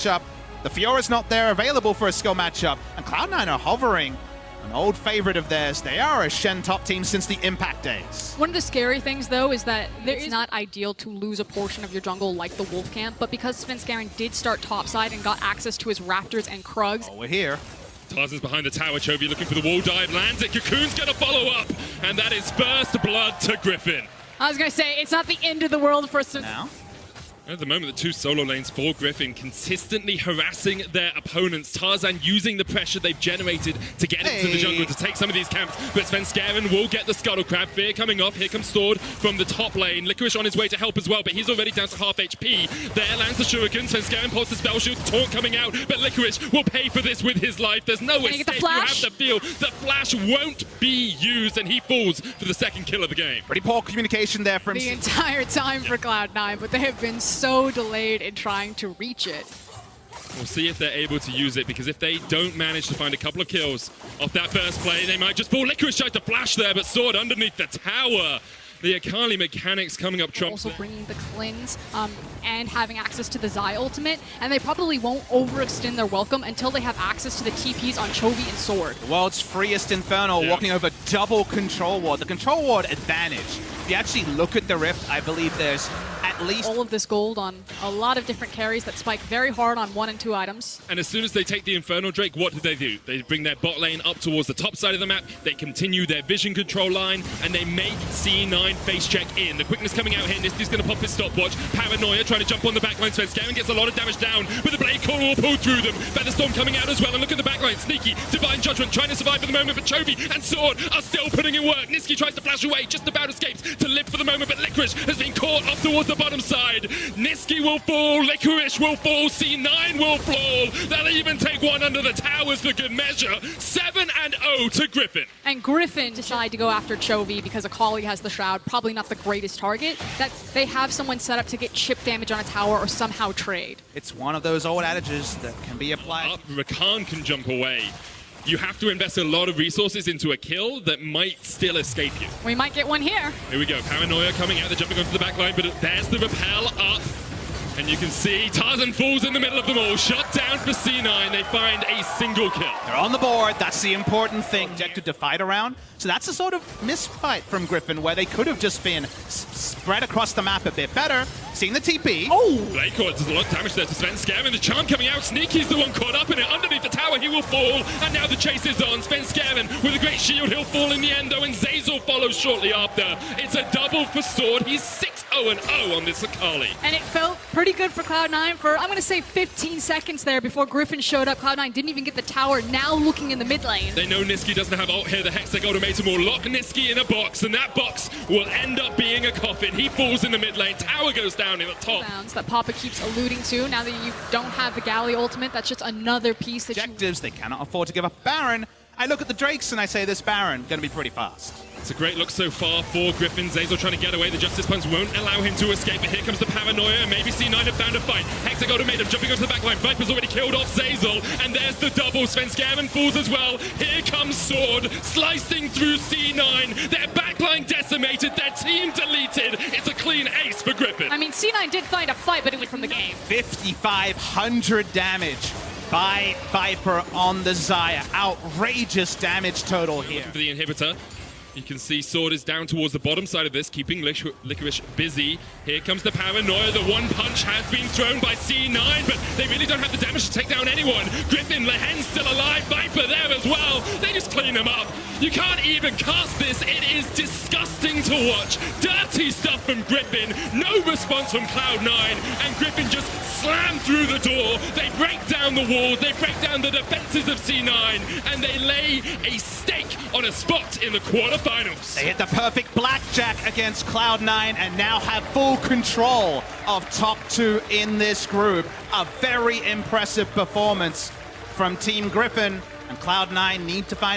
matchup. The Fiora's not there available for a skill matchup, and Cloud9 are hovering. An old favorite of theirs. They are a Shen top team since the Impact days. One of the scary things, though, is that it's not ideal to lose a portion of your jungle like the Wolf Camp, but because Svenskeren did start topside and got access to his Raptors and Krugs. Oh, we're here. Tarzan's behind the tower. Chovy looking for the wall dive. Lands it. Cocoon's going to follow up. And that is first blood to Griffin. I was going to say, it's not the end of the world for us. Now. At the moment, the two solo lanes for Griffin consistently harassing their opponents. Tarzan using the pressure they've generated to get into the jungle to take some of these camps. But Svenskeren will get the Scuttle Crab. Fear coming off. Here comes Sword from the top lane. Licorice on his way to help as well, but he's already down to half HP. There lands the Shuriken. Svenskeren pulls the Spell Shield. Taunt coming out, but Licorice will pay for this with his life. There's no escape. You have to feel the flash won't be used, and he falls for the second kill of the game. Pretty poor communication there from the entire time for Cloud9, but they have been so delayed in trying to reach it. We'll see if they're able to use it, because if they don't manage to find a couple of kills off that first play, they might just fall. Licorice tries to flash there, but Sword underneath the tower. The Akali mechanics coming up trumps. Also bringing the cleanse and having access to the Zai ultimate, and they probably won't overextend their welcome until they have access to the TPs on Chovy and Sword. The world's freest Infernal walking over double control ward. The control ward advantage. If you actually look at the Rift, I believe there's at least all of this gold on a lot of different carries that spike very hard on 1 and 2 items. And as soon as they take the Infernal Drake, what do? They bring their bot lane up towards the top side of the map, they continue their vision control line, and they make C9 face check in. The quickness coming out here, Nisty's going to pop his stopwatch. Paranoia trying to jump on the backline. Svenskeren gets a lot of damage down, but the Blade Core will pull through them. Featherstorm coming out as well, and look at the backline. Sneaky, Divine Judgment trying to survive for the moment, but Chovy and Sword are still putting in work. Niski tries to flash away, just about escapes to live for the moment, but Licorice has been caught off towards the bottom side. Niski will fall, Licorice will fall, C9 will fall. They'll even take one under the towers for good measure. 7-0 to Griffin. And Griffin decide to go after Chovy because Akali has the Shroud, probably not the greatest target. That they have someone set up to get chip damage on a tower or somehow trade. It's one of those old adages that can be applied. Rakan can jump away. You have to invest a lot of resources into a kill that might still escape you. We might get one here. Here we go. Paranoia coming out, they're jumping onto the back line, but there's the rappel up. And you can see Tarzan falls in the middle of them all. Shut down for C9. They find a single kill. They're on the board. That's the important thing. Objective to fight around. So that's a sort of misfight from Griffin where they could have just been spread across the map a bit better. Seeing the TP. Oh! Blade Core does a lot of damage there to Svenskeren. The charm coming out. Sneaky's the one caught up in it. Underneath the tower, he will fall. And now the chase is on. Svenskeren with a great shield. He'll fall in the end, though, and Zazel follows shortly after. It's a double for Sword. He's 6-0-0 on this Akali. And it felt pretty good for Cloud9 for, I'm going to say, 15 seconds there before Griffin showed up. Cloud9 didn't even get the tower, now looking in the mid lane. They know Niski doesn't have ult here. The Hextech ultimatum will lock Niski in a box, and that box will end up being a coffin. He falls in the mid lane. Tower goes down in the top. That Papa keeps alluding to. Now that you don't have the Galley ultimate, that's just another piece that objectives, they cannot afford to give up Baron. I look at the Drakes and I say this Baron going to be pretty fast. It's a great look so far for Griffin. Zazel trying to get away. The Justice Punch won't allow him to escape, but here comes the Paranoia. Maybe C9 have found a fight. Hextech ultimatum jumping onto the backline. Viper's already killed off Zazel, and there's the double. Svenskeren falls as well. Here comes Sword, slicing through C9. Their backline decimated, their team deleted. It's a clean ace for Griffin. I mean, C9 did find a fight, but it was from the game. 5,500 damage by Viper on the Zaya. Outrageous damage total here. For the inhibitor. You can see Sword is down towards the bottom side of this, keeping Licorice busy. Here comes the Paranoia. The one punch has been thrown by C9, but they really don't have the damage to take down anyone. Griffin, Lehen's still alive. Viper there as well. They just clean them up. You can't even cast this. It is disgusting to watch. Dirty stuff from Griffin. No response from Cloud9. And Griffin just slammed through the door. They break down the walls. They break down the defenses of C9. And they lay a stake on a spot in the quarterfinals. They hit the perfect blackjack against Cloud9 and now have full control of top 2 in this group. A very impressive performance from Team Griffin, and Cloud9 need to find